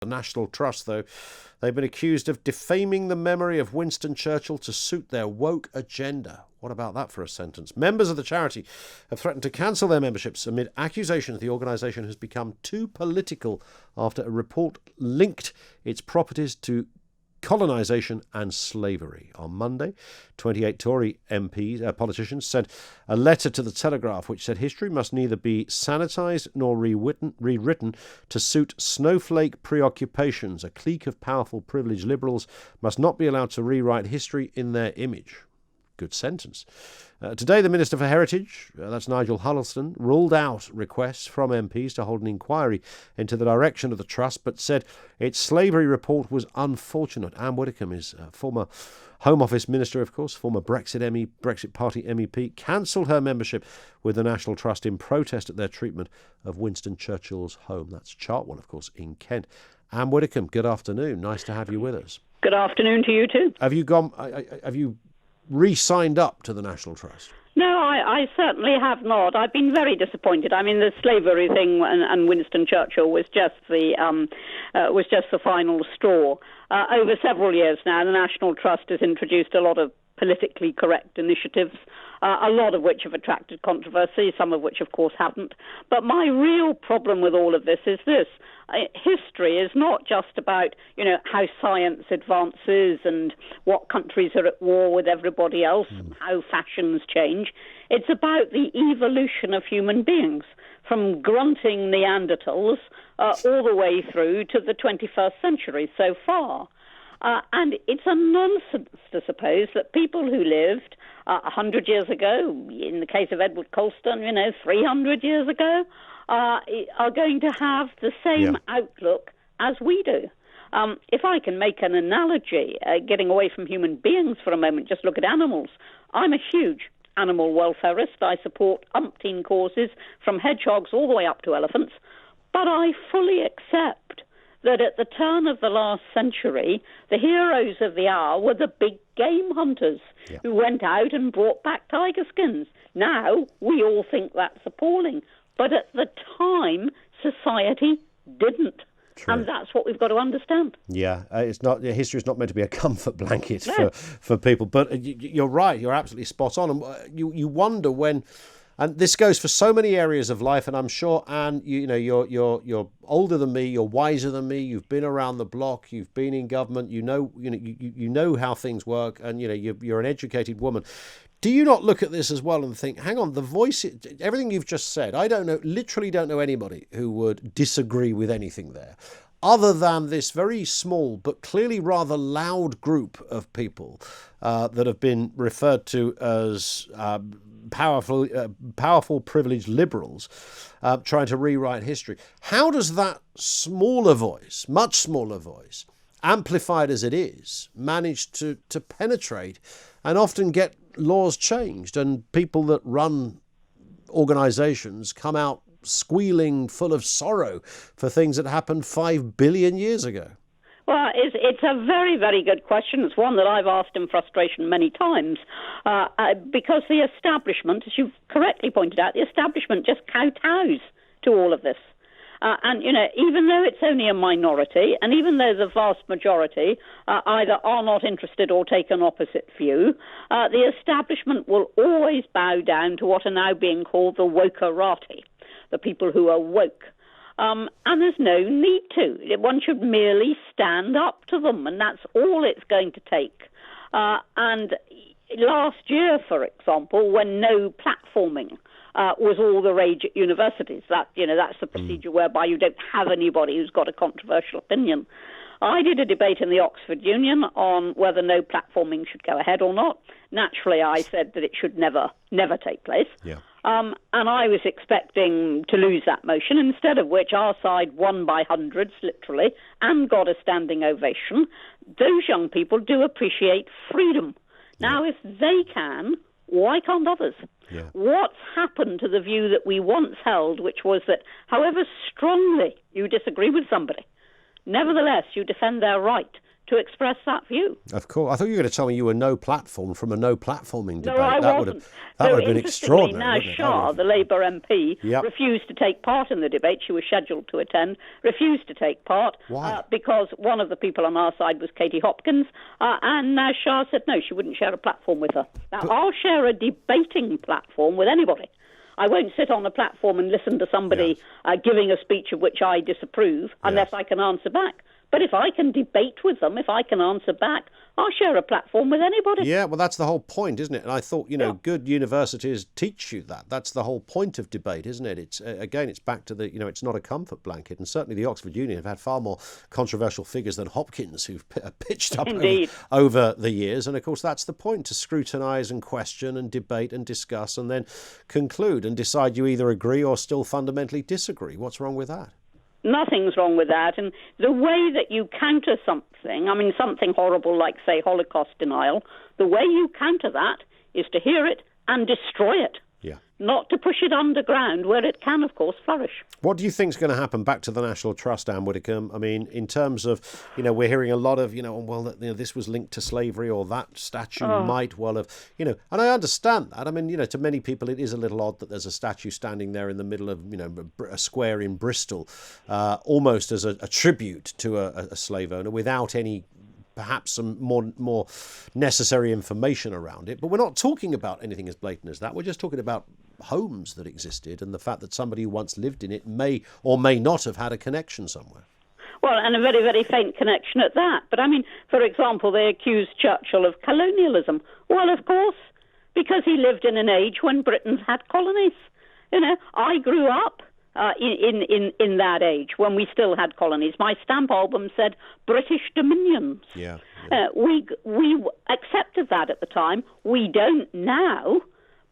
The National Trust, though, they've been accused of defaming the memory of Winston Churchill to suit their woke agenda. What about that for a sentence? Members of the charity have threatened to cancel their memberships amid accusations the organisation has become too political after a report linked its properties to colonisation and slavery. On Monday, 28 Tory MPs, politicians, sent a letter to the Telegraph which said history must neither be sanitised nor rewritten to suit snowflake preoccupations. A clique of powerful, privileged liberals must not be allowed to rewrite history in their image. Good sentence. Today, the Minister for Heritage, that's Nigel Huddleston, ruled out requests from MPs to hold an inquiry into the direction of the Trust, but said its slavery report was unfortunate. Ann Widdecombe is former Home Office Minister, of course, former Brexit Party MEP, cancelled her membership with the National Trust in protest at their treatment of Winston Churchill's home. That's Chartwell, of course, in Kent. Ann Widdecombe, good afternoon. Nice to have you with us. Good afternoon to you too. Have you re-signed up to the National Trust? No, I certainly have not. I've been very disappointed. I mean, the slavery thing and Winston Churchill was just the final straw. Over several years now, the National Trust has introduced a lot of politically correct initiatives, a lot of which have attracted controversy, some of which, of course, haven't. But my real problem with all of this is this. History is not just about, how science advances and what countries are at war with everybody else and how fashions change. It's about the evolution of human beings, from grunting Neanderthals all the way through to the 21st century so far. And it's a nonsense to suppose that people who lived 100 years ago, in the case of Edward Colston, 300 years ago, are going to have the same outlook as we do. If I can make an analogy, getting away from human beings for a moment, just look at animals. I'm a huge animal welfarist. I support umpteen causes, from hedgehogs all the way up to elephants. But I fully accept that at the turn of the last century, the heroes of the hour were the big game hunters who went out and brought back tiger skins. Now, we all think that's appalling. But at the time, society didn't. True. And that's what we've got to understand. Yeah, history is not meant to be a comfort blanket for people. But you're right, you're absolutely spot on. And you wonder when, and this goes for so many areas of life, and I'm sure, Anne, you're older than me, you're wiser than me, you've been around the block, you've been in government, you know how things work, and you're an educated woman. Do you not look at this as well and think, hang on, the voice, everything you've just said, literally don't know anybody who would disagree with anything there, other than this very small but clearly rather loud group of people that have been referred to as powerful, privileged liberals trying to rewrite history. How does that smaller voice, much smaller voice, amplified as it is, manage to penetrate and often get laws changed, and people that run organisations come out squealing full of sorrow for things that happened 5 billion years ago? Well, it's a very, very good question. It's one that I've asked in frustration many times, because the establishment, as you've correctly pointed out, the establishment just kowtows to all of this. And, even though it's only a minority, and even though the vast majority either are not interested or take an opposite view, the establishment will always bow down to what are now being called the wokerati, the people who are woke. And there's no need to. One should merely stand up to them, and that's all it's going to take. And last year, for example, when no platforming was all the rage at universities. That's the procedure whereby you don't have anybody who's got a controversial opinion. I did a debate in the Oxford Union on whether no platforming should go ahead or not. Naturally, I said that it should never take place. Yeah. And I was expecting to lose that motion, instead of which our side won by hundreds, literally, and got a standing ovation. Those young people do appreciate freedom. Now, if they can, why can't others? Yeah. What's happened to the view that we once held, which was that however strongly you disagree with somebody, nevertheless you defend their right to express that view. Of course. I thought you were going to tell me you were no platform from a no platforming debate. No, I that wasn't. That would have been extraordinary. Naz Shah, the Labour MP, Yep. refused to take part in the debate. She was scheduled to attend, refused to take part. Why? Because one of the people on our side was Katie Hopkins, and Naz Shah said no, she wouldn't share a platform with her. Now, I'll share a debating platform with anybody. I won't sit on a platform and listen to somebody giving a speech of which I disapprove unless I can answer back. But if I can debate with them, if I can answer back, I'll share a platform with anybody. Yeah, well, that's the whole point, isn't it? And I thought, good universities teach you that. That's the whole point of debate, isn't it? It's it's back to the, it's not a comfort blanket. And certainly the Oxford Union have had far more controversial figures than Hopkins, who've pitched up over the years. And of course, that's the point, to scrutinise and question and debate and discuss and then conclude and decide you either agree or still fundamentally disagree. What's wrong with that? Nothing's wrong with that. And the way that you counter something, something horrible like, say, Holocaust denial, the way you counter that is to hear it and destroy it. Yeah. Not to push it underground where it can, of course, flourish. What do you think is going to happen back to the National Trust, Ann Widdecombe? I mean, in terms of, we're hearing a lot of, this was linked to slavery, or that statue might well have, and I understand that. I mean, to many people it is a little odd that there's a statue standing there in the middle of, a square in Bristol, almost as a tribute to a slave owner without any perhaps some more necessary information around it. But we're not talking about anything as blatant as that. We're just talking about homes that existed and the fact that somebody who once lived in it may or may not have had a connection somewhere. Well, and a very, very faint connection at that. But, for example, they accused Churchill of colonialism. Well, of course, because he lived in an age when Britons had colonies. I grew up in that age when we still had colonies. My stamp album said British Dominions. Yeah. We accepted that at the time. We don't now,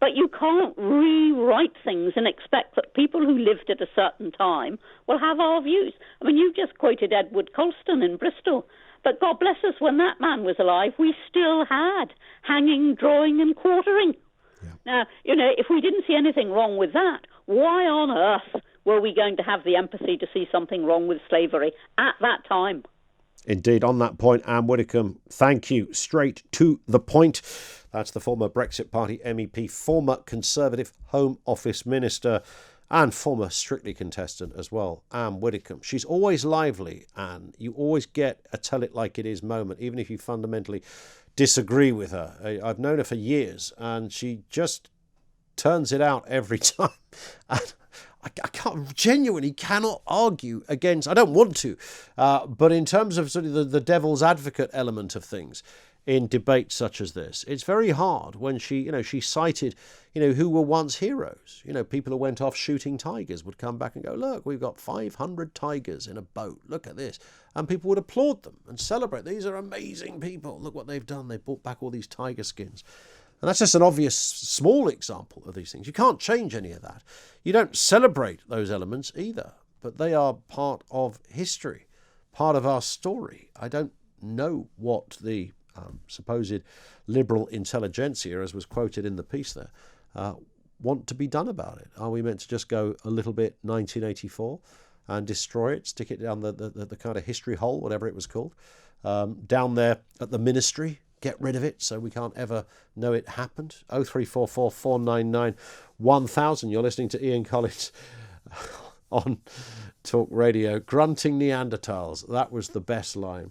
but you can't rewrite things and expect that people who lived at a certain time will have our views. You just quoted Edward Colston in Bristol, but God bless us, when that man was alive, we still had hanging, drawing and quartering. Yeah. Now, if we didn't see anything wrong with that, why on earth were we going to have the empathy to see something wrong with slavery at that time? Indeed, on that point, Ann Widdecombe, thank you. Straight to the point. That's the former Brexit Party MEP, former Conservative Home Office Minister, and former Strictly contestant as well, Ann Widdecombe. She's always lively, Ann. You always get a tell it like it is moment, even if you fundamentally disagree with her. I've known her for years, and she just turns it out every time. And I genuinely cannot argue against. I don't want to, but in terms of sort of the devil's advocate element of things in debates such as this, it's very hard when she cited, who were once heroes. People who went off shooting tigers would come back and go, look, we've got 500 tigers in a boat. Look at this. And people would applaud them and celebrate. These are amazing people. Look what they've done. They brought back all these tiger skins. And that's just an obvious small example of these things. You can't change any of that. You don't celebrate those elements either, but they are part of history, part of our story. I don't know what the supposed liberal intelligentsia, as was quoted in the piece there, want to be done about it. Are we meant to just go a little bit 1984 and destroy it, stick it down the kind of history hole, whatever it was called, down there at the ministry? Get rid of it so we can't ever know it happened. 0344 499 1000. You're listening to Ian Collins on Talk Radio. Grunting Neanderthals. That was the best line.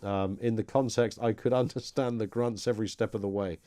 In the context, I could understand the grunts every step of the way.